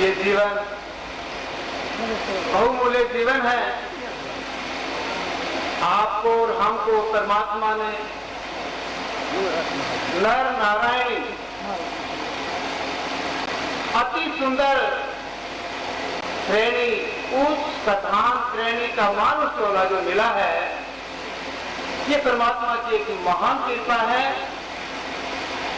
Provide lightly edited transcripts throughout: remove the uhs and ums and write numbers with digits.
ये जीवन बहुमूल्य जीवन है। आपको और हमको परमात्मा ने नर नारायण अति सुंदर श्रेणी, उच्च कथान श्रेणी का मानुष टोला जो मिला है, ये परमात्मा की एक महान कृपा है।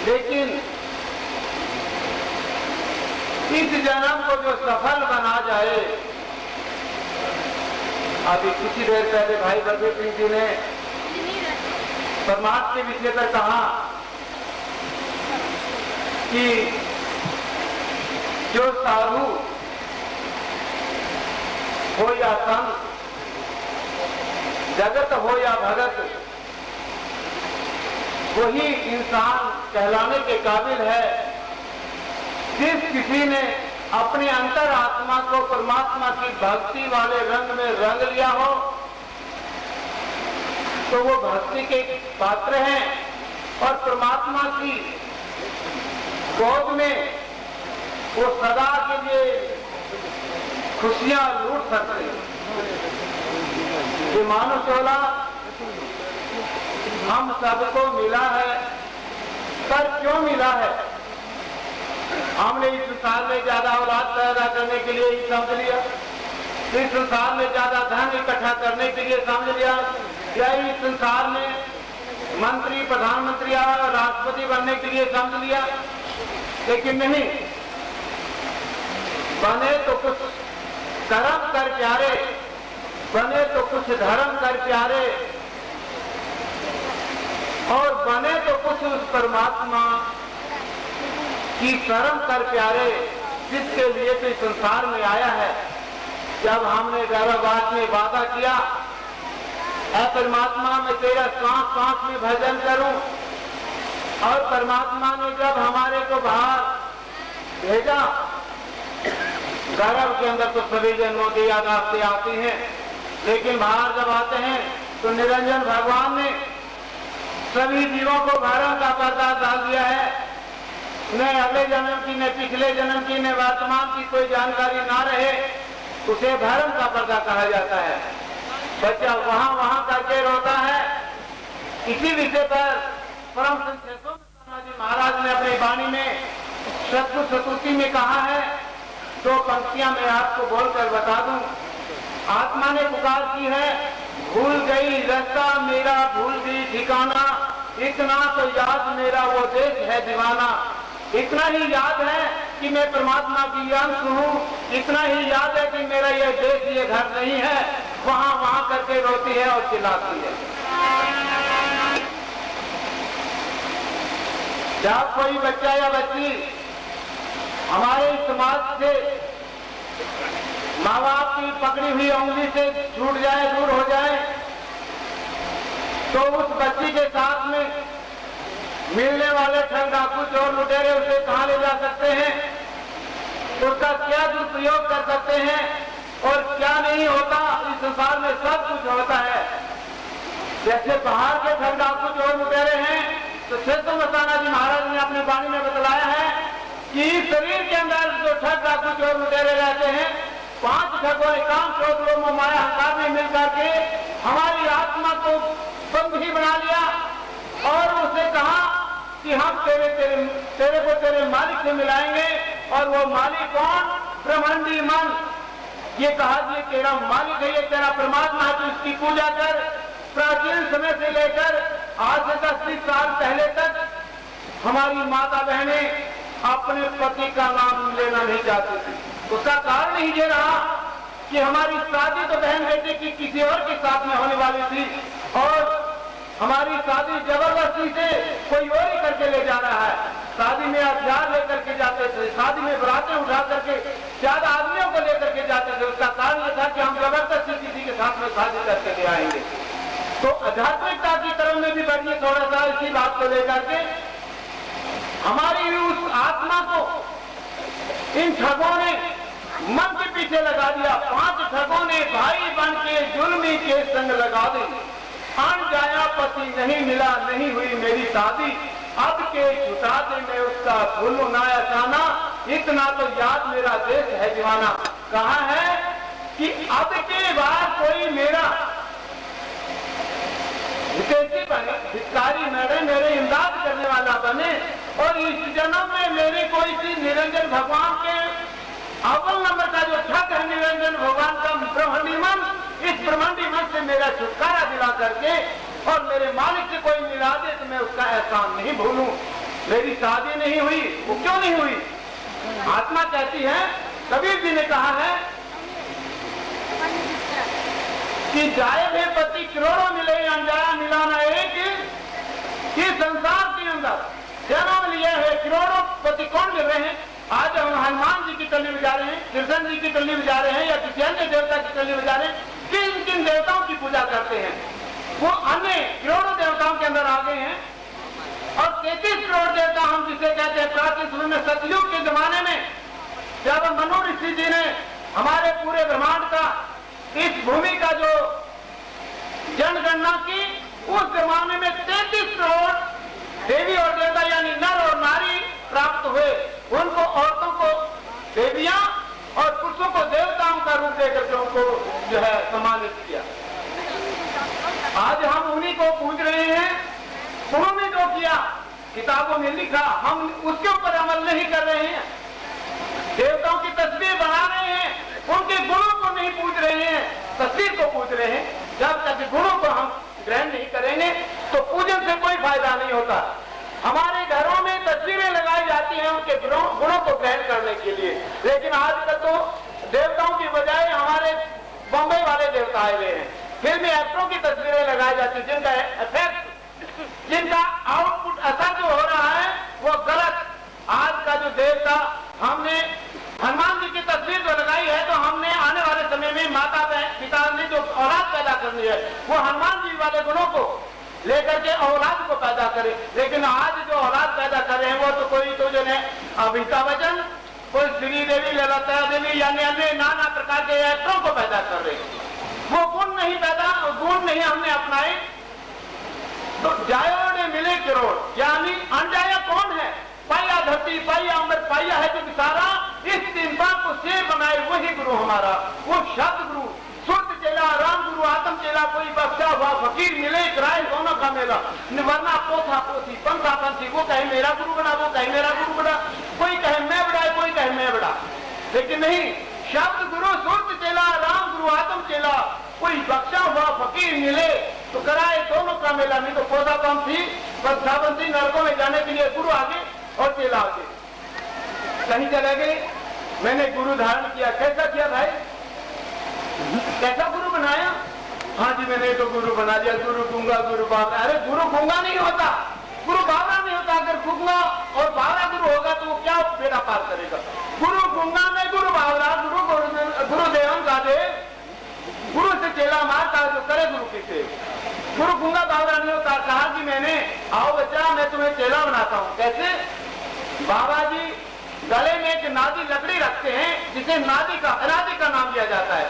लेकिन इस जन्म को जो सफल बना जाए, अभी कुछ देर पहले भाई बलबीर सिंह जी ने परमात्मा के विषय पर कहा कि जो साधु हो या संत, जगत हो या भगत, वही इंसान कहलाने के काबिल है जिस किसी ने अपने अंतर आत्मा को परमात्मा की भक्ति वाले रंग में रंग लिया हो, तो वो भक्ति के पात्र हैं और परमात्मा की गोद में वो सदा के लिए खुशियां लूट सकते हैं। ये मानव टोला हम सबको मिला है, पर क्यों मिला है? हमने इस संसार में ज्यादा औलाद पैदा करने के लिए ही समझ लिया, इस संसार में ज्यादा धन इकट्ठा करने के लिए समझ लिया, या इस संसार में मंत्री प्रधानमंत्री या राष्ट्रपति बनने के लिए समझ लिया। लेकिन नहीं, बने तो कुछ कर्म कर प्यारे, बने तो कुछ धर्म कर प्यारे, और बने तो कुछ उस परमात्मा की शरण कर प्यारे, जिसके लिए तो संसार में आया है। जब हमने गर्भवास में वादा किया, ऐ परमात्मा मैं तेरा सांस सांस में भजन करूं, और परमात्मा ने जब हमारे को बाहर भेजा, गर्भ के अंदर तो सभी जन्मों की यादाश्तें आती हैं, लेकिन बाहर जब आते हैं तो निरंजन भगवान ने सभी जीवों को भरम का पर्दा डाल दिया है। न अगले जन्म की, न पिछले जन्म की, न वर्तमान की कोई जानकारी ना रहे, उसे भरम का पर्दा कहा जाता है। बच्चा वहां वहां करके रोता है। इसी विषय पर परम संत महाराज ने अपनी वाणी में शत्रु चतुर्थी में कहा है, दो पंक्तियां मैं आपको बोलकर बता दूं। आत्मा ने पुकार की है, भूल गई रास्ता मेरा, भूल गई ठिकाना, इतना तो याद मेरा वो देश है दीवाना। इतना ही याद है कि मैं परमात्मा की अंश हूँ, इतना ही याद है कि मेरा ये देश, ये घर नहीं है। वहां वहां करके रोती है और चिल्लाती है। जब कोई बच्चा या बच्ची हमारे समाज से माँ बाप की पकड़ी हुई उंगली से छूट जाए, दूर हो जाए, तो उस बच्ची के साथ में मिलने वाले ठग डाकू चोर लुटेरे उसे कहां ले जा सकते हैं, उसका क्या दुरुपयोग कर सकते हैं और क्या नहीं होता। इस संसार में सब कुछ होता है। जैसे बाहर के ठग डाकू चोर लुटेरे हैं, तो श्रेष्ठ मस्ताना जी महाराज ने अपनी वाणी में बतलाया है कि शरीर के अंदर जो ठग डाकू चोर लुटेरे रहते हैं, 5 ठगों ने काम, क्रोध, लोभ, मोह, माया, अहंकार में मिलकर के हमारी आत्मा को बंधी बना लिया और उसे कहा कि हम तेरे को तेरे मालिक से मिलाएंगे। और वो मालिक कौन? ब्रह्मांडी मन। ये कहा कि तेरा मालिक है, ये तेरा परमात्मा है, तो इसकी पूजा कर। प्राचीन समय से लेकर आज से 10-20 साल पहले तक हमारी माता बहनें अपने पति का नाम लेना नहीं चाहती थी। उसका कारण ही ये रहा कि हमारी शादी तो बहन बेटे की किसी और के साथ में होने वाली थी, और हमारी शादी जबरदस्ती से कोई और ही करके ले जा रहा है। शादी में हथियार लेकर के जाते थे, शादी में बरातें उठा करके ज्यादा आदमियों को लेकर के जाते थे। उसका कारण यह था कि हम जबरदस्ती किसी के साथ में शादी करके ले आएंगे। तो आध्यात्मिकता की तरफ में भी बढ़िए थोड़ा सा इसी बात को लेकर के हमारी उस आत्मा को इन ठगों ने मन के पीछे लगा दिया। 5 ठगों ने भाई बन के जुल्मी के संग लगा दी। अन जाया पति नहीं मिला, नहीं हुई मेरी शादी, अब के छुटा दे मैं उसका भूलू ना अचाना, इतना तो याद मेरा देश दीवाना। कहा है कि अब के बाद कोई मेरा हितैषी बने, हितकारी मेरे इमदाद करने वाला बने, और इस जन्म में मेरी कोई चीज निरंजन भगवान के अव्वल नंबर का जो ठग है निरंजन भगवान का ब्रह्मांडी मन, इस ब्रह्मांडी मन से मेरा छुटकारा दिला करके और मेरे मालिक से कोई मिला दे तो मैं उसका एहसान नहीं भूलूं। मेरी शादी नहीं हुई, वो क्यों नहीं हुई? आत्मा कहती है, कबीर जी ने कहा है कि जाए भी पति करोड़ों मिले, अनजाया मिलाना एक ही संसार के अंदर जन्म लिया है करोड़ों पति कौन मिल रहे हैं? आज हम हनुमान जी की टल्ली बजा रहे हैं, कृष्ण जी की टल्ली बजा रहे हैं, या किसी अन्य देवता की टल्ली बजा रहे हैं, किन किन देवताओं की पूजा करते हैं? वो अन्य करोड़ों देवताओं के अंदर आ गए हैं। और 33 करोड़ देवता हम जिसे कहते हैं प्राचीन समय में सतयुग के जमाने में जब मनु ऋषि जी ने हमारे पूरे ब्रह्मांड का, इस भूमि का जो जनगणना की, उस जमाने में 33 करोड़ देवी और देवता यानी नर और नारी प्राप्त हुए। उनको औरतों को देवियां और पुरुषों को देवताओं का रूप देकर के उनको जो है सम्मानित किया। आज हम उन्हीं को पूज रहे हैं। उन्होंने जो किया किताबों में लिखा, हम उसके ऊपर अमल नहीं कर रहे हैं। देवताओं की तस्वीर बना रहे हैं, उनके गुणों को नहीं पूज रहे हैं, तस्वीर को पूज रहे हैं। जब तक गुणों को हम ग्रहण नहीं करेंगे तो पूजन से कोई फायदा नहीं होता। हमारे घरों में तस्वीरें लगाई जाती हैं उनके गुणों को ग्रहण करने के लिए, लेकिन आजकल तो देवताओं की बजाय हमारे बॉम्बे वाले देवता आए हुए हैं। फिल्मी एक्टरों की तस्वीरें लगाई जाती है, जिनका इफेक्ट, जिनका आउटपुट असर जो हो रहा है वो गलत। आज का जो देवता, हमने हनुमान जी की तस्वीर जो लगाई है तो हमने आने वाले समय में माता पिता ने जो औलाद पैदा करनी है वो हनुमान जी वाले गुणों को लेकर के औलाद को पैदा करे। लेकिन आज जो औलाद पैदा कर रहे हैं वो तो कोई तो जो है अमिताभ बच्चन, कोई श्रीदेवी, ललिता देवी यानी अन्य नाना प्रकार के एक्टरों को पैदा कर रहे हैं। वो गुण नहीं हमने अपनाए तो जायोड़े मिले करोड़, यानी अनजाया कौन है? पाया धरती, पाया अमृत, पाया है जो सारा, इस तीन बात को से बनाए वही गुरु हमारा, वो शब्द गुरु, शुद्ध चेला, राम गुरु, आत्म चेला, कोई बख्शा हुआ फकीर मिले, किराए दोनों का मेला, वरना पोथा पोथी, पंथा पंथी, वो कहे मेरा गुरु बना, वो कहे मेरा गुरु बना, कोई कहे मैं बड़ा, कोई कहे मैं बड़ा। लेकिन नहीं, शब्द गुरु, शुद्ध चेला, राम गुरु, आत्म चेला, कोई बख्शा हुआ फकीर मिले तो कराए दोनों का मेला। नहीं तो पोथा पंथी, पंथा पंथी नरकों में जाने के लिए गुरु आगे और चेला आगे कहीं चले गए। मैंने गुरु धारण किया, कैसा किया भाई? कैसा गुरु बनाया? हाँ जी मैंने तो गुरु बना दिया, गुरु गूंगा, गुरु बावरा। अरे गुरु गूंगा नहीं होता, गुरु बावरा नहीं होता। अगर गूंगा और बावरा गुरु होगा तो वो क्या बेड़ा पार करेगा? गुरु गूंगा में गुरु बावरा, गुरुदेव का दे, गुरु से चेला मारता जो करे गुरु की से। गुरु गूंगा बावरा नहीं होता। कहा कि मैंने, आओ बच्चा मैं तुम्हें चेला बनाता हूँ। कैसे? बाबा जी गले में एक नादी लकड़ी रखते हैं जिसे नादी का नाम दिया जाता है।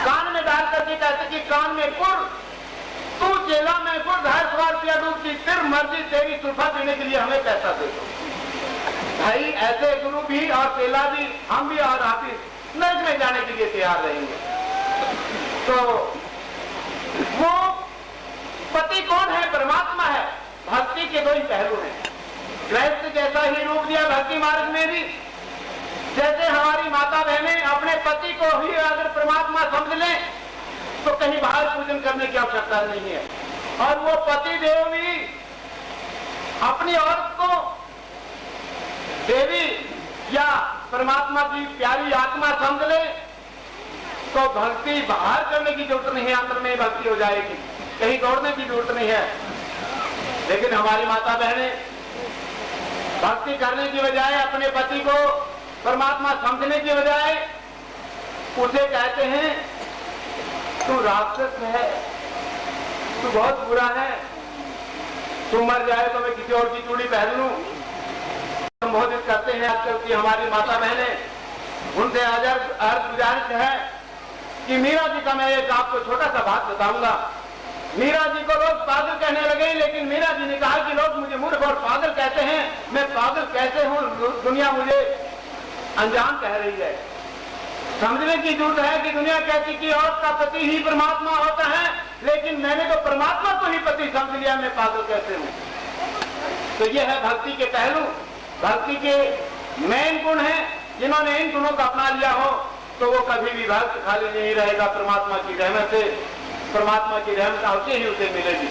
कान में डाल करके कहते कि कान में गुर, तू चेला में गुर, 250 रुपया डूब की, फिर मर्जी तेरी, सुल्फा देने के लिए हमें पैसा दे दो। भाई ऐसे गुरु भी और चेला भी, हम भी और आप भी नर्क में जाने के लिए तैयार रहेंगे। तो वो पति कौन है? परमात्मा है। भक्ति के दो ही पहलू हैं। गृहस्थ जैसा ही रूप दिया भक्ति मार्ग में भी, जैसे हमारी माता बहनें अपने पति को ही अगर परमात्मा समझ लें तो कहीं बाहर पूजन करने की आवश्यकता नहीं है। और वो पति देव भी अपनी औरत को देवी या परमात्मा की प्यारी आत्मा समझ ले तो भक्ति बाहर करने की जरूरत नहीं है, अंदर में भक्ति हो जाएगी, कहीं दौड़ने की जरूरत नहीं है। लेकिन हमारी माता बहनें भक्ति करने की बजाय अपने पति को परमात्मा समझने की बजाय उसे कहते हैं तू राक्षस है, तू बहुत बुरा है, तू मर जाए तो मैं किसी और की चूड़ी पहन लूं। संबोधित करते हैं आजकल की हमारी माता बहनें। उनसे अर्ज गुजारिश है कि मीरा जी का मैं एक आपको छोटा सा बात बताऊंगा। मीरा जी को लोग पागल कहने लगे, लेकिन मीरा जी ने कहा कि लोग मुझे मूर्ख और पागल कहते हैं, मैं पागल कैसे हूँ? दुनिया मुझे अनजान कह रही है। समझने की जरूरत है कि दुनिया कहती कि औरत का पति ही परमात्मा होता है, लेकिन मैंने तो परमात्मा को ही पति समझ लिया, मैं पागल कैसे हूं। तो यह है भक्ति के पहलू, भक्ति के मेन गुण हैं। जिन्होंने इन गुणों को अपना लिया हो तो वो कभी भी भक्त खाली नहीं रहेगा। परमात्मा की रहमत से, परमात्मा की रहमत उसे ही उसे मिलेगी।